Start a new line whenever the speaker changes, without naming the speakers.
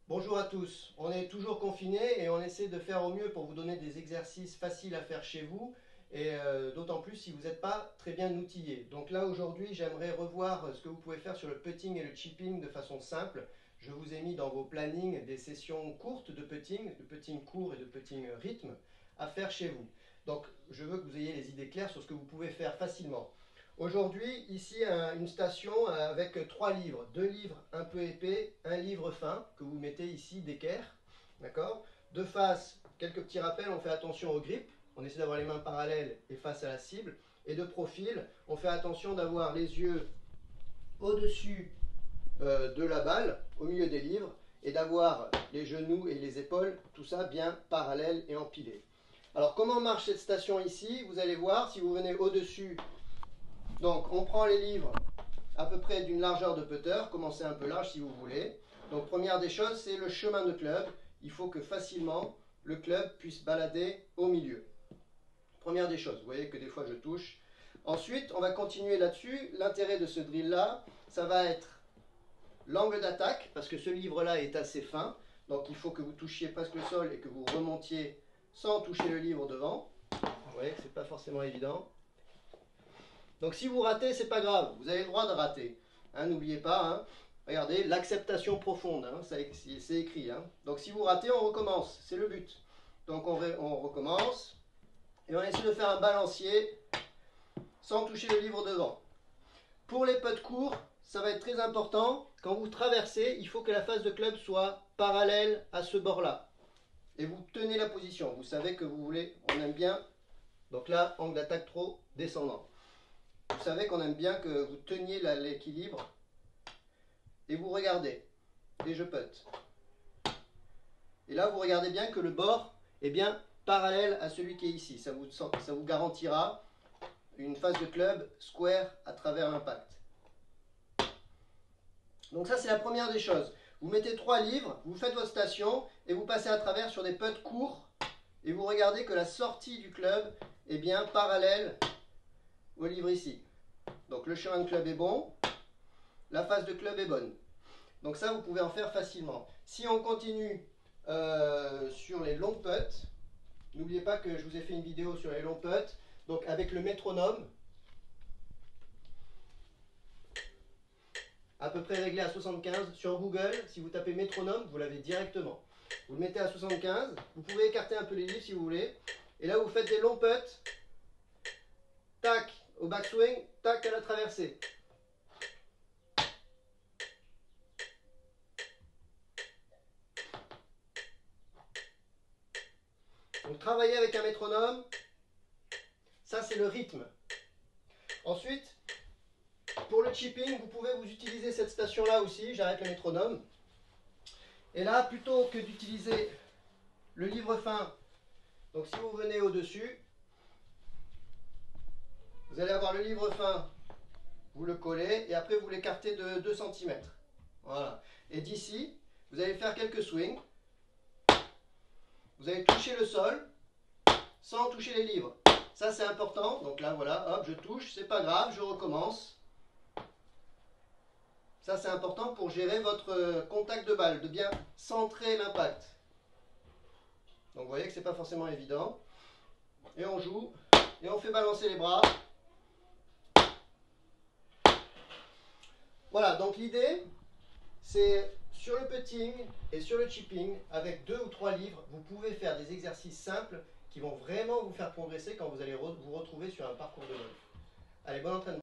Bonjour à tous, on est toujours confinés et on essaie de faire au mieux pour vous donner des exercices faciles à faire chez vous et d'autant plus si vous n'êtes pas très bien outillé. Donc là aujourd'hui j'aimerais revoir ce que vous pouvez faire sur le putting et le chipping de façon simple. Je vous ai mis dans vos plannings des sessions courtes de putting court et de putting rythme à faire chez vous. Donc je veux que vous ayez les idées claires sur ce que vous pouvez faire facilement. Aujourd'hui, ici, une station avec 3 livres. 2 livres un peu épais, un livre fin que vous mettez ici d'équerre. D'accord. De face, quelques petits rappels, on fait attention au grip. On essaie d'avoir les mains parallèles et face à la cible. Et de profil, on fait attention d'avoir les yeux au-dessus de la balle, au milieu des livres, et d'avoir les genoux et les épaules, tout ça bien parallèle et empilé. Alors comment marche cette station ici? Vous allez voir, si vous venez au-dessus. Donc on prend les livres à peu près d'une largeur de putter, commencez un peu large si vous voulez. Donc première des choses, c'est le chemin de club. Il faut que facilement le club puisse balader au milieu. Première des choses, vous voyez que des fois je touche. Ensuite, on va continuer là-dessus. L'intérêt de ce drill-là, ça va être l'angle d'attaque, parce que ce livre-là est assez fin. Donc il faut que vous touchiez presque le sol et que vous remontiez sans toucher le livre devant. Vous voyez que ce n'est pas forcément évident. Donc si vous ratez, c'est pas grave, vous avez le droit de rater. Hein, n'oubliez pas, hein, regardez, l'acceptation profonde, hein, c'est écrit. Hein. Donc si vous ratez, on recommence, c'est le but. Donc on recommence et on essaie de faire un balancier sans toucher le livre devant. Pour les putts courts, ça va être très important. Quand vous traversez, il faut que la face de club soit parallèle à ce bord-là. Et vous tenez la position. Vous savez que vous voulez, on aime bien. Donc là, angle d'attaque trop descendant. Vous savez qu'on aime bien que vous teniez l'équilibre et vous regardez et je putt. Et là, vous regardez bien que le bord est bien parallèle à celui qui est ici. Ça vous garantira une face de club square à travers l'impact. Donc ça, c'est la première des choses. Vous mettez 3 livres, vous faites votre station et vous passez à travers sur des putts courts et vous regardez que la sortie du club est bien parallèle au livre ici. Donc le chemin de club est bon, la face de club est bonne. Donc ça, vous pouvez en faire facilement. Si on continue sur les longs putts, n'oubliez pas que je vous ai fait une vidéo sur les longs putts, donc avec le métronome, à peu près réglé à 75. Sur Google, si vous tapez métronome, vous l'avez directement. Vous le mettez à 75, vous pouvez écarter un peu les livres si vous voulez, et là vous faites des longs putts, tac au backswing, tac à la traversée. Donc travailler avec un métronome, ça c'est le rythme. Ensuite, pour le chipping, vous pouvez vous utiliser cette station-là aussi, j'arrête le métronome. Et là, plutôt que d'utiliser le livre fin, donc si vous venez au-dessus, vous allez avoir le livre fin, vous le collez, et après vous l'écartez de 2 cm. Voilà. Et d'ici, vous allez faire quelques swings. Vous allez toucher le sol, sans toucher les livres. Ça c'est important, donc là voilà, hop, je touche, c'est pas grave, je recommence. Ça c'est important pour gérer votre contact de balle, de bien centrer l'impact. Donc vous voyez que c'est pas forcément évident. Et on joue, et on fait balancer les bras. Voilà, donc l'idée, c'est sur le putting et sur le chipping, avec 2 ou 3 livres, vous pouvez faire des exercices simples qui vont vraiment vous faire progresser quand vous allez vous retrouver sur un parcours de golf. Allez, bon entraînement.